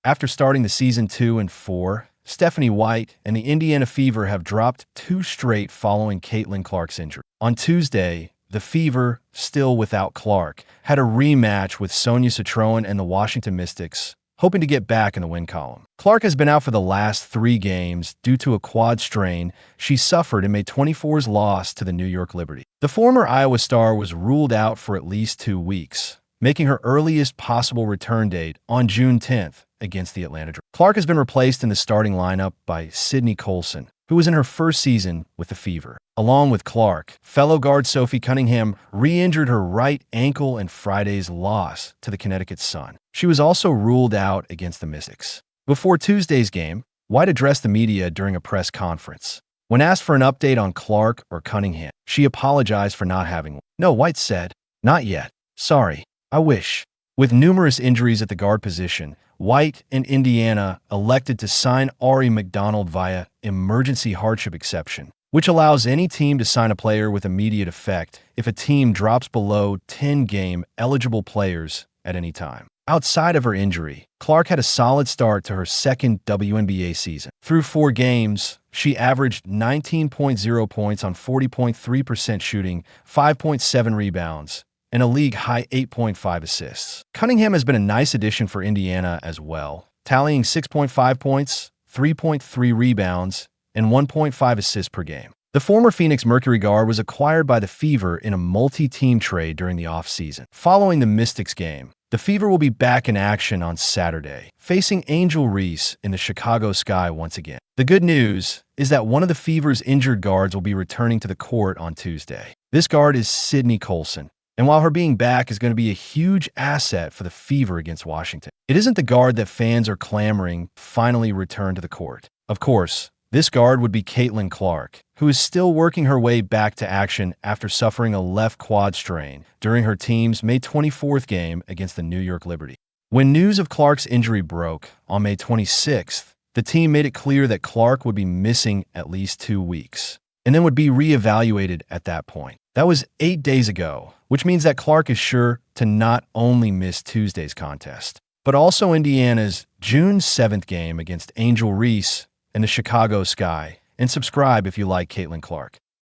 After starting the season 2-4, Stephanie White and the Indiana Fever have dropped 2 straight following Caitlin Clark's injury. On Tuesday, the Fever, still without Clark, had a rematch with Sonia Citroen and the Washington Mystics, hoping to get back in the win column. Clark has been out for the last 3 games due to a quad strain she suffered in May 24's loss to the New York Liberty. The former Iowa star was ruled out for at least 2 weeks, making her earliest possible return date on June 10th against the Atlanta Dream. Clark has been replaced in the starting lineup by Sydney Colson, who was in her first season with the Fever. Along with Clark, fellow guard Sophie Cunningham re-injured her right ankle in Friday's loss to the Connecticut Sun. She was also ruled out against the Mystics. Before Tuesday's game, White addressed the media during a press conference. When asked for an update on Clark or Cunningham, she apologized for not having one. "No," White said. "Not yet. Sorry. I wish." With numerous injuries at the guard position, White and Indiana elected to sign Ari McDonald via emergency hardship exception, which allows any team to sign a player with immediate effect if a team drops below 10 game-eligible players at any time. Outside of her injury, Clark had a solid start to her second WNBA season. Through 4 games, she averaged 19.0 points on 40.3% shooting, 5.7 rebounds, and a league-high 8.5 assists. Cunningham has been a nice addition for Indiana as well, tallying 6.5 points, 3.3 rebounds, and 1.5 assists per game. The former Phoenix Mercury guard was acquired by the Fever in a multi-team trade during the offseason. Following the Mystics game, the Fever will be back in action on Saturday, facing Angel Reese in the Chicago Sky once again. The good news is that one of the Fever's injured guards will be returning to the court on Tuesday. This guard is Sydney Colson, and while her being back is going to be a huge asset for the Fever against Washington, it isn't the guard that fans are clamoring finally return to the court. Of course, this guard would be Caitlin Clark, who is still working her way back to action after suffering a left quad strain during her team's May 24th game against the New York Liberty. When news of Clark's injury broke on May 26th, the team made it clear that Clark would be missing at least 2 weeks, and then would be reevaluated at that point. That was 8 days ago, which means that Clark is sure to not only miss Tuesday's contest, but also Indiana's June 7th game against Angel Reese and the Chicago Sky. And subscribe if you like Caitlin Clark.